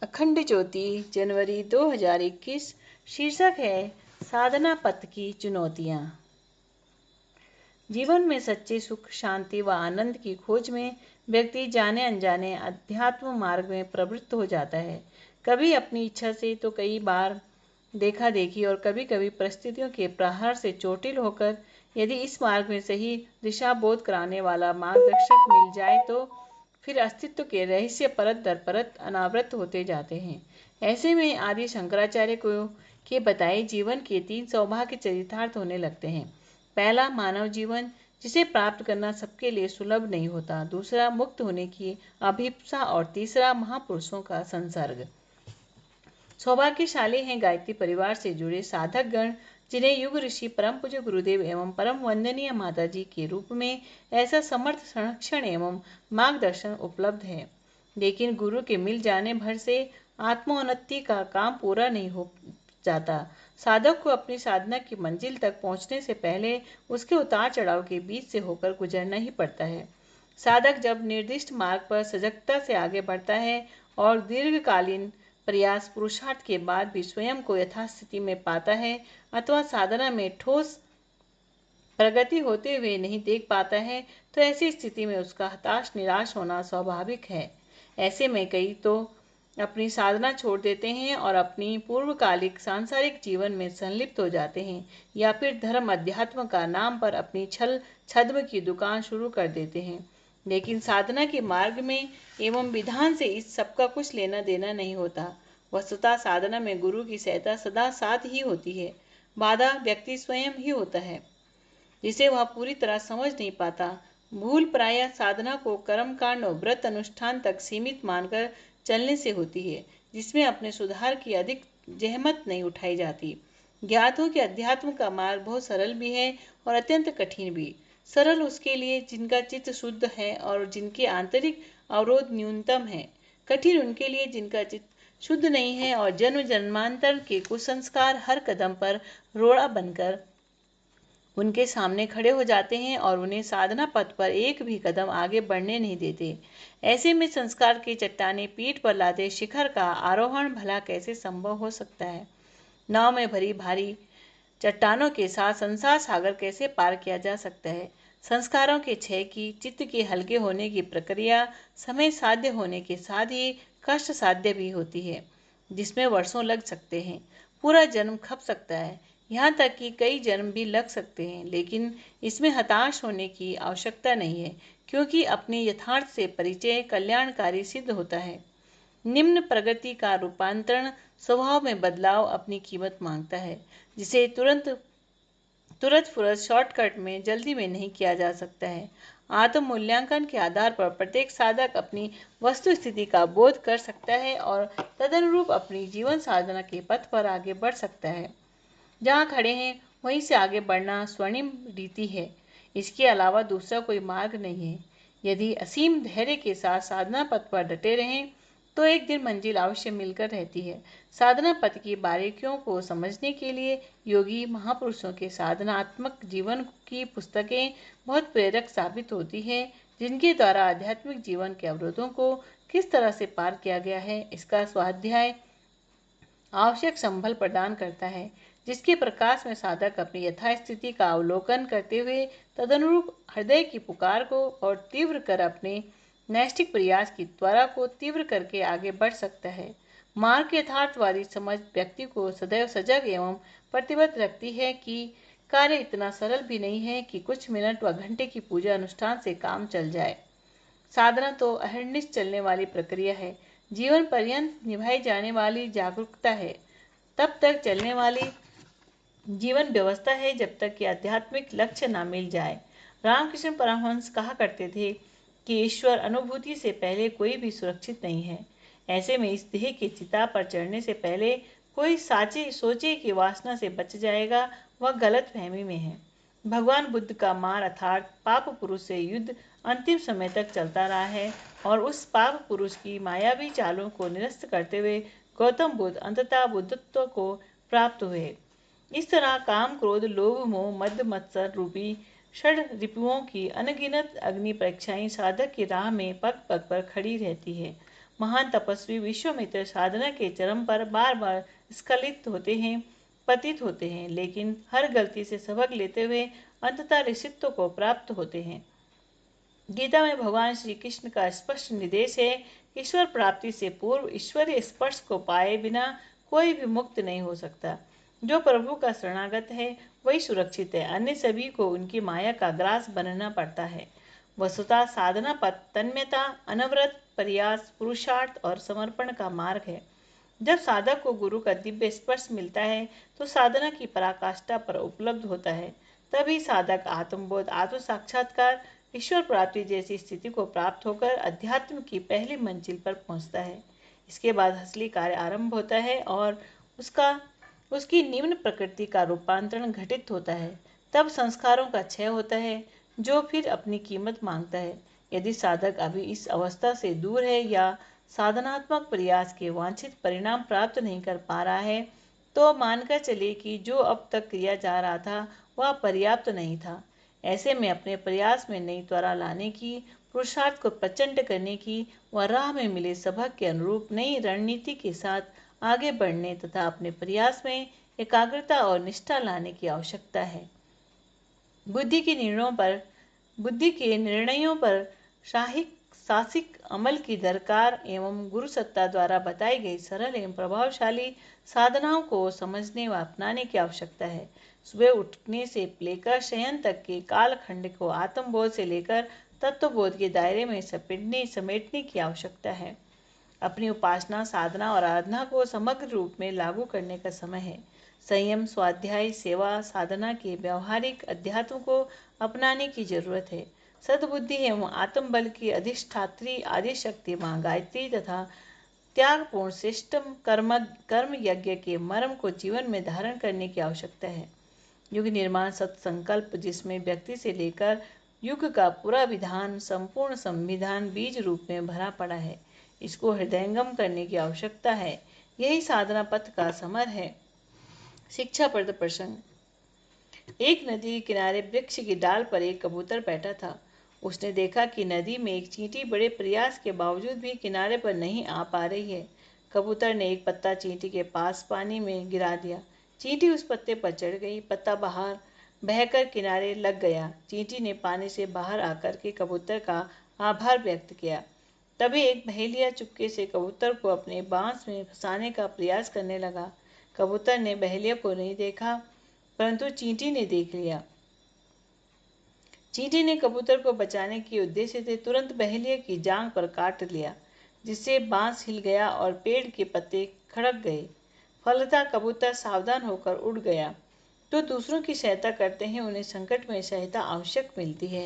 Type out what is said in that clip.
अखंड ज्योति जनवरी 2021। शीर्षक है साधना पथ की चुनौतियां। जीवन में सच्चे सुख, शांति व आनंद की खोज में व्यक्ति जाने अनजाने अध्यात्म मार्ग में प्रवृत्त हो जाता है। कभी अपनी इच्छा से तो कई बार देखा देखी और कभी कभी परिस्थितियों के प्रहार से चोटिल होकर यदि इस मार्ग में सही दिशा बोध कराने वाला मार्गदर्शक मिल जाए तो फिर अस्तित्व के रहस्य परत दर परत अनावृत होते जाते हैं। ऐसे में आदि शंकराचार्य को के बताए जीवन के 3 सौभाग्य चरितार्थ होने लगते हैं। पहला, मानव जीवन जिसे प्राप्त करना सबके लिए सुलभ नहीं होता। दूसरा, मुक्त होने की अभिप्सा। और तीसरा, महापुरुषों का संसर्ग। सौभाग्यशाली हैं गायत्री परिवार से जुड़े साधक गण, जिन्हें युग ऋषि परम पूज्य गुरुदेव एवं परम वंदनीय माता जी के रूप में ऐसा समर्थ संरक्षण एवं मार्गदर्शन उपलब्ध है। लेकिन गुरु के मिल जाने भर से आत्मोन्नति का काम पूरा नहीं हो जाता। साधक को अपनी साधना की मंजिल तक पहुंचने से पहले उसके उतार चढ़ाव के बीच से होकर गुजरना ही पड़ता है। साधक जब निर्दिष्ट मार्ग पर सजगता से आगे बढ़ता है और दीर्घकालीन प्रयास पुरुषार्थ के बाद भी स्वयं को यथास्थिति में पाता है अथवा साधना में ठोस प्रगति होते हुए नहीं देख पाता है, तो ऐसी स्थिति में उसका हताश निराश होना स्वाभाविक है। ऐसे में कई तो अपनी साधना छोड़ देते हैं और अपनी पूर्वकालिक सांसारिक जीवन में संलिप्त हो जाते हैं, या फिर धर्म अध्यात्म का नाम पर अपनी छल छद्म की दुकान शुरू कर देते हैं। लेकिन साधना के मार्ग में एवं विधान से इस सबका कुछ लेना देना नहीं होता। वस्तुतः साधना में गुरु की सहायता सदा साथ ही होती है। बाधा व्यक्ति स्वयं ही होता है, जिसे वह पूरी तरह समझ नहीं पाता। भूल प्रायः साधना को कर्म कांड और व्रत अनुष्ठान तक सीमित मानकर चलने से होती है, जिसमें अपने सुधार की अधिक जहमत नहीं उठाई जाती। ज्ञात हो कि अध्यात्म का मार्ग बहुत सरल भी है और अत्यंत कठिन भी। सरल उसके लिए जिनका चित्त शुद्ध है और जिनके आंतरिक अवरोध न्यूनतम है। कठिन उनके लिए जिनका चित्त शुद्ध नहीं है और जन्म जन्मांतर के कुसंस्कार हर कदम पर रोड़ा बनकर उनके सामने खड़े हो जाते हैं और उन्हें साधना पथ पर एक भी कदम आगे बढ़ने नहीं देते। ऐसे में संस्कार की चट्टाने पीठ पर लादे शिखर का आरोहण भला कैसे संभव हो सकता है। नाव में भरी भारी चट्टानों के साथ संसार सागर कैसे पार किया जा सकता है। संस्कारों के क्षय की, चित्त के हल्के होने की प्रक्रिया समय साध्य होने के साथ ही कष्ट साध्य भी होती है, जिसमें वर्षों लग सकते हैं, पूरा जन्म खप सकता है, यहाँ तक कि कई जन्म भी लग सकते हैं। लेकिन इसमें हताश होने की आवश्यकता नहीं है, क्योंकि अपने यथार्थ से परिचय कल्याणकारी सिद्ध होता है। निम्न प्रगति का रूपांतरण स्वभाव में बदलाव अपनी कीमत मांगता है, जिसे तुरंत फुरत शॉर्टकट में जल्दी में नहीं किया जा सकता है। आत्म मूल्यांकन के आधार पर प्रत्येक साधक अपनी वस्तु स्थिति का बोध कर सकता है और तदनुरूप अपनी जीवन साधना के पथ पर आगे बढ़ सकता है। जहाँ खड़े हैं वहीं से आगे बढ़ना स्वर्णिम रीति है। इसके अलावा दूसरा कोई मार्ग नहीं है। यदि असीम धैर्य के साथ साधना पथ पर डटे रहें तो एक दिन मंजिल अवश्य मिलकर रहती है। साधना पथ की बारीकियों को समझने के लिए योगी महापुरुषों के साधनात्मक जीवन की पुस्तकें बहुत प्रेरक साबित होती है, जिनके द्वारा आध्यात्मिक जीवन के अवरोधों को किस तरह से पार किया गया है, इसका स्वाध्याय आवश्यक संबल प्रदान करता है, जिसके प्रकाश में साधक अपनी यथास्थिति का अवलोकन करते हुए तदनुरूप हृदय की पुकार को और तीव्र कर अपने नैष्ठिक प्रयास की त्वरा को तीव्र करके आगे बढ़ सकता है। मार्ग की यथार्थवादी समझ व्यक्ति को सदैव सजग एवं प्रतिबद्ध रखती है कि कार्य इतना सरल भी नहीं है कि कुछ मिनट व घंटे की पूजा अनुष्ठान से काम चल जाए। साधना तो अहर्निश चलने वाली प्रक्रिया है, जीवन पर्यंत निभाई जाने वाली जागरूकता है, तब तक चलने वाली जीवन व्यवस्था है जब तक कि आध्यात्मिक लक्ष्य न मिल जाए। रामकृष्ण परमहंस कहा करते थे कि ईश्वर अनुभूति से पहले कोई भी सुरक्षित नहीं है। ऐसे में इस देह की चिता पर चढ़ने से पहले कोई सोचे कि वासना से बच जाएगा, वह गलत फहमी में है। भगवान बुद्ध का मार अर्थात पाप पुरुष से युद्ध अंतिम समय तक चलता रहा है और उस पाप पुरुष की मायावी चालों को निरस्त करते हुए गौतम बुद्ध अंततः बुद्धत्व को प्राप्त हुए। इस तरह काम, क्रोध, लोभ, मोह, मद, मत्सर रूपी षड रिपुओं की अनगिनत अग्नि परीक्षाएं साधक की राह में पग पग पर खड़ी रहती है। महान तपस्वी विश्वामित्र साधना के चरम पर बार बार स्खलित होते हैं, पतित होते हैं, लेकिन हर गलती से सबक लेते हुए अंततः ऋषित्व को प्राप्त होते हैं। गीता में भगवान श्री कृष्ण का स्पष्ट निर्देश है, ईश्वर प्राप्ति से पूर्व ईश्वरीय स्पर्श को पाए बिना कोई भी मुक्त नहीं हो सकता। जो प्रभु का शरणागत है वही सुरक्षित है, अन्य सभी को उनकी माया का ग्रास बनना पड़ता है। वस्तुतः साधना पथ तन्मयता, अनवरत प्रयास, पुरुषार्थ और समर्पण का मार्ग है। जब साधक को गुरु का दिव्य स्पर्श मिलता है तो साधना की पराकाष्ठा पर उपलब्ध होता है। तभी साधक आत्मबोध, आत्म साक्षात्कार, ईश्वर प्राप्ति जैसी स्थिति को प्राप्त होकर अध्यात्म की पहली मंजिल पर पहुंचता है। इसके बाद असली कार्य आरंभ होता है और उसकी निम्न प्रकृति का रूपांतरण घटित होता है। तब संस्कारों का क्षय होता है, जो फिर अपनी कीमत मांगता है। यदि साधक अभी इस अवस्था से दूर है या साधनात्मक प्रयास के वांछित परिणाम प्राप्त नहीं कर पा रहा है, तो मानकर चले कि जो अब तक किया जा रहा था वह पर्याप्त नहीं था। ऐसे में अपने प्रयास में नई त्वरा लाने की, पुरुषार्थ को प्रचंड करने की व राह में मिले सबक के अनुरूप नई रणनीति के साथ आगे बढ़ने तथा अपने प्रयास में एकाग्रता और निष्ठा लाने की आवश्यकता है। बुद्धि के निर्णयों पर साहसिक अमल की दरकार एवं गुरु सत्ता द्वारा बताई गई सरल एवं प्रभावशाली साधनाओं को समझने व अपनाने की आवश्यकता है। सुबह उठने से लेकर शयन तक के कालखंड को आत्मबोध से लेकर तत्वबोध के दायरे में समेटने की आवश्यकता है। अपनी उपासना, साधना और आराधना को समग्र रूप में लागू करने का समय है। संयम, स्वाध्याय, सेवा, साधना के व्यावहारिक अध्यात्म को अपनाने की जरूरत है। सद्बुद्धि एवं आत्मबल की अधिष्ठात्री आदिशक्ति मां गायत्री तथा त्यागपूर्ण श्रेष्ठ कर्म यज्ञ के मर्म को जीवन में धारण करने की आवश्यकता है। युग निर्माण सत्संकल्प, जिसमें व्यक्ति से लेकर युग का पूरा विधान, संपूर्ण संविधान बीज रूप में भरा पड़ा है, इसको हृदयंगम करने की आवश्यकता है। यही साधना पथ का समर है। शिक्षाप्रद प्रसंग। एक नदी के किनारे वृक्ष की डाल पर एक कबूतर बैठा था। उसने देखा कि नदी में एक चींटी बड़े प्रयास के बावजूद भी किनारे पर नहीं आ पा रही है। कबूतर ने एक पत्ता चींटी के पास पानी में गिरा दिया। चींटी उस पत्ते पर चढ़ गई। पत्ता बाहर बहकर किनारे लग गया। चींटी ने पानी से बाहर आकर के कबूतर का आभार व्यक्त किया। तभी एक बहेलिया चुपके से कबूतर को अपने बांस में फंसाने का प्रयास करने लगा। कबूतर ने बहेलिया को नहीं देखा, परंतु चींटी ने देख लिया। चींटी ने कबूतर को बचाने के उद्देश्य से तुरंत बहेलिया की जांघ पर काट लिया, जिससे बांस हिल गया और पेड़ के पत्ते खड़क गए। फलतः कबूतर सावधान होकर उड़ गया। तो दूसरों की सहायता करते हैं उन्हें संकट में सहायता आवश्यक मिलती है।